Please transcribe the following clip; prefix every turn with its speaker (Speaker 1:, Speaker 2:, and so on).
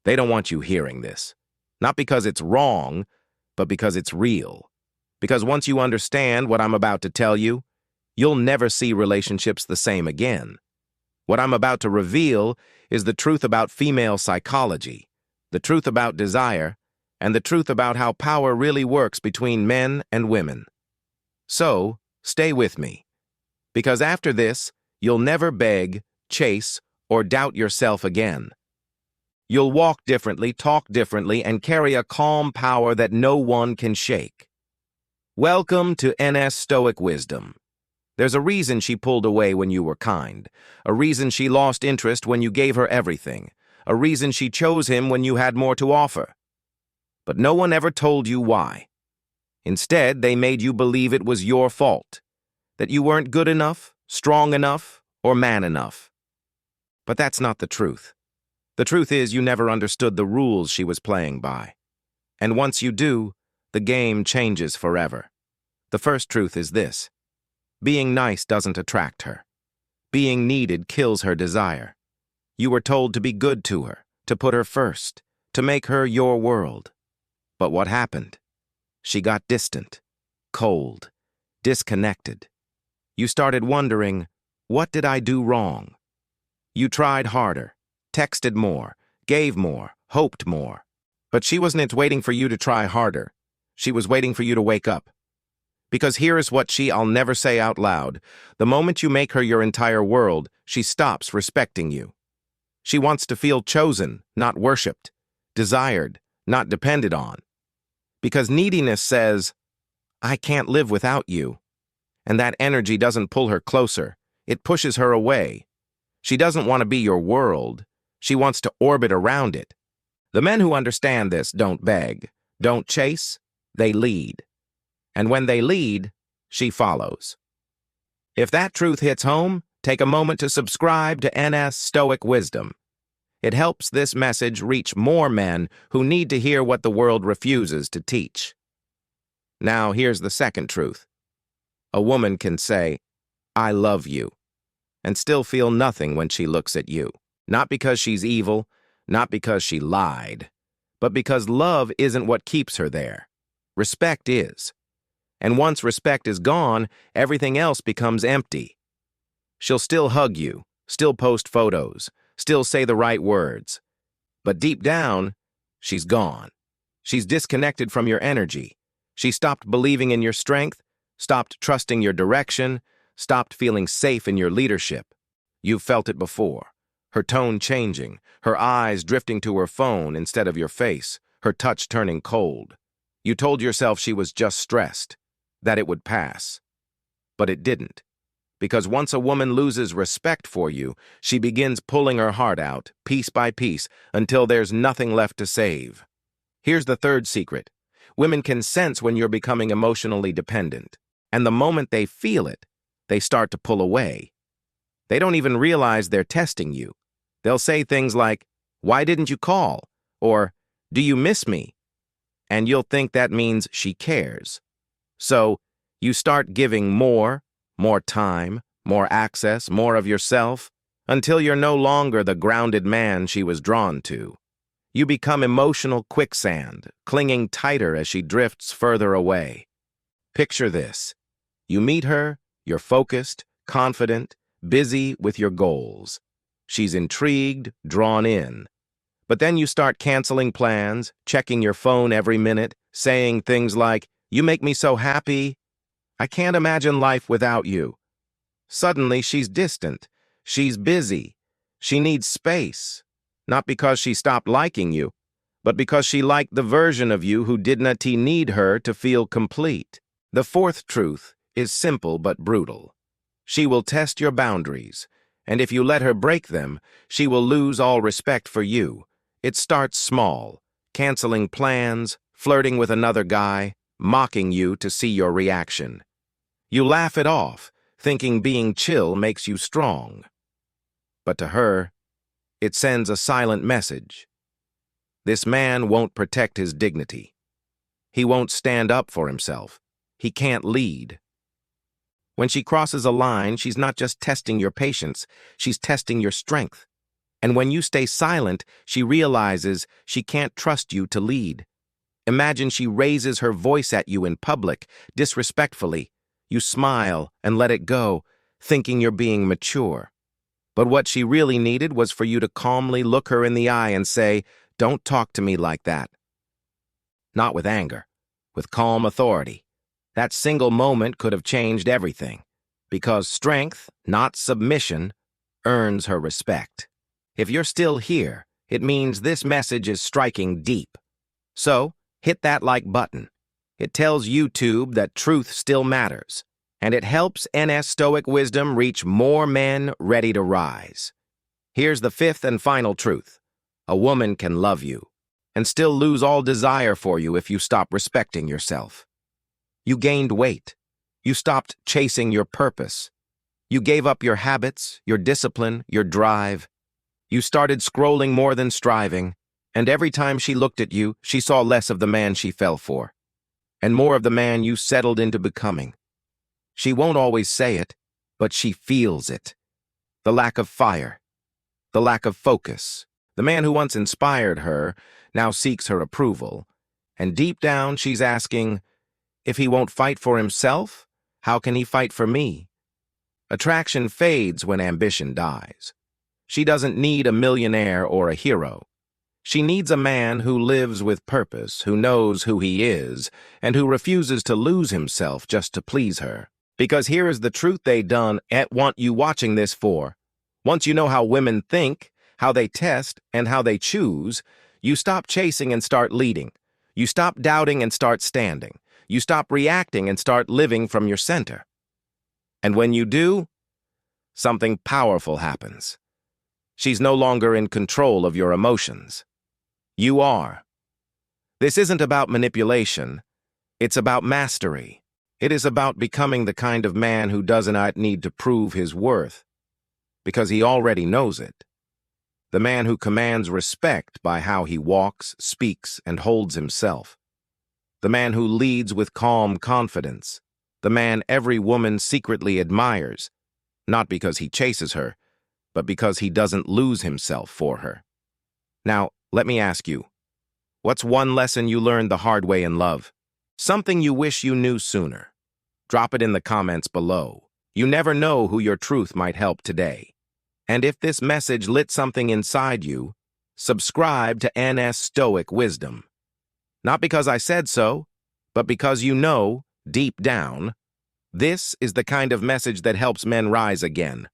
Speaker 1: They don't want you hearing this. Not because it's wrong, but because it's real. Because once you understand what I'm about to tell you, you'll never see relationships the same again. What I'm about to reveal is the truth about female psychology, the truth about desire, and the truth about how power really works between men and women. So, stay with me. Because after this, you'll never beg, chase, or doubt yourself again. You'll walk differently, talk differently, and carry a calm power that no one can shake. Welcome to NS Stoic Wisdom. There's a reason she pulled away when you were kind, a reason she lost interest when you gave her everything, a reason she chose him when you had more to offer. But no one ever told you why. Instead, they made you believe it was your fault, that you weren't good enough, strong enough, or man enough. But that's not the truth. The truth is you never understood the rules she was playing by. And once you do, the game changes forever. The first truth is this: being nice doesn't attract her. Being needed kills her desire. You were told to be good to her, to put her first, to make her your world. But what happened? She got distant, cold, disconnected. You started wondering, what did I do wrong? You tried harder, texted more, gave more, hoped more. But she wasn't waiting for you to try harder. She was waiting for you to wake up. Because here is what I'll never say out loud. The moment you make her your entire world, she stops respecting you. She wants to feel chosen, not worshipped, desired, not depended on. Because neediness says, I can't live without you. And that energy doesn't pull her closer. It pushes her away. She doesn't want to be your world. She wants to orbit around it. The men who understand this don't beg, don't chase, they lead. And when they lead, she follows. If that truth hits home, take a moment to subscribe to NS Stoic Wisdom. It helps this message reach more men who need to hear what the world refuses to teach. Now, here's the second truth. A woman can say, I love you, and still feel nothing when she looks at you. Not because she's evil, not because she lied, but because love isn't what keeps her there. Respect is. And once respect is gone, everything else becomes empty. She'll still hug you, still post photos, still say the right words. But deep down, she's gone. She's disconnected from your energy. She stopped believing in your strength, stopped trusting your direction, stopped feeling safe in your leadership. You've felt it before. Her tone changing, her eyes drifting to her phone instead of your face, her touch turning cold. You told yourself she was just stressed, that it would pass. But it didn't. Because once a woman loses respect for you, she begins pulling her heart out, piece by piece, until there's nothing left to save. Here's the third secret. Women can sense when you're becoming emotionally dependent. And the moment they feel it, they start to pull away. They don't even realize they're testing you. They'll say things like, why didn't you call? Or, do you miss me? And you'll think that means she cares. So, you start giving more time, more access, more of yourself, until you're no longer the grounded man she was drawn to. You become emotional quicksand, clinging tighter as she drifts further away. Picture this. You meet her, you're focused, confident, busy with your goals. She's intrigued, drawn in. But then you start canceling plans, checking your phone every minute, saying things like, you make me so happy. I can't imagine life without you. Suddenly, she's distant. She's busy. She needs space. Not because she stopped liking you, but because she liked the version of you who didn't need her to feel complete. The fourth truth is simple but brutal. She will test your boundaries, and if you let her break them, she will lose all respect for you. It starts small, canceling plans, flirting with another guy, mocking you to see your reaction. You laugh it off, thinking being chill makes you strong. But to her, it sends a silent message. This man won't protect his dignity. He won't stand up for himself. He can't lead. When she crosses a line, she's not just testing your patience, she's testing your strength. And when you stay silent, she realizes she can't trust you to lead. Imagine she raises her voice at you in public, disrespectfully. You smile and let it go, thinking you're being mature. But what she really needed was for you to calmly look her in the eye and say, "Don't talk to me like that." Not with anger, with calm authority. That single moment could have changed everything, because strength, not submission, earns her respect. If you're still here, it means this message is striking deep. So, hit that like button. It tells YouTube that truth still matters, and it helps NS Stoic Wisdom reach more men ready to rise. Here's the fifth and final truth. A woman can love you and still lose all desire for you if you stop respecting yourself. You gained weight. You stopped chasing your purpose. You gave up your habits, your discipline, your drive. You started scrolling more than striving, and every time she looked at you, she saw less of the man she fell for, and more of the man you settled into becoming. She won't always say it, but she feels it. The lack of fire, the lack of focus. The man who once inspired her now seeks her approval, and deep down she's asking, if he won't fight for himself, how can he fight for me? Attraction fades when ambition dies. She doesn't need a millionaire or a hero. She needs a man who lives with purpose, who knows who he is, and who refuses to lose himself just to please her. Because here is the truth they don't want you watching this for. Once you know how women think, how they test, and how they choose, you stop chasing and start leading. You stop doubting and start standing. You stop reacting and start living from your center. And when you do, something powerful happens. She's no longer in control of your emotions. You are. This isn't about manipulation. It's about mastery. It is about becoming the kind of man who does not need to prove his worth, because he already knows it. The man who commands respect by how he walks, speaks, and holds himself. The man who leads with calm confidence. The man every woman secretly admires, not because he chases her, but because he doesn't lose himself for her. Now, let me ask you, what's one lesson you learned the hard way in love? Something you wish you knew sooner? Drop it in the comments below. You never know who your truth might help today. And if this message lit something inside you, subscribe to NS Stoic Wisdom. Not because I said so, but because you know, deep down, this is the kind of message that helps men rise again.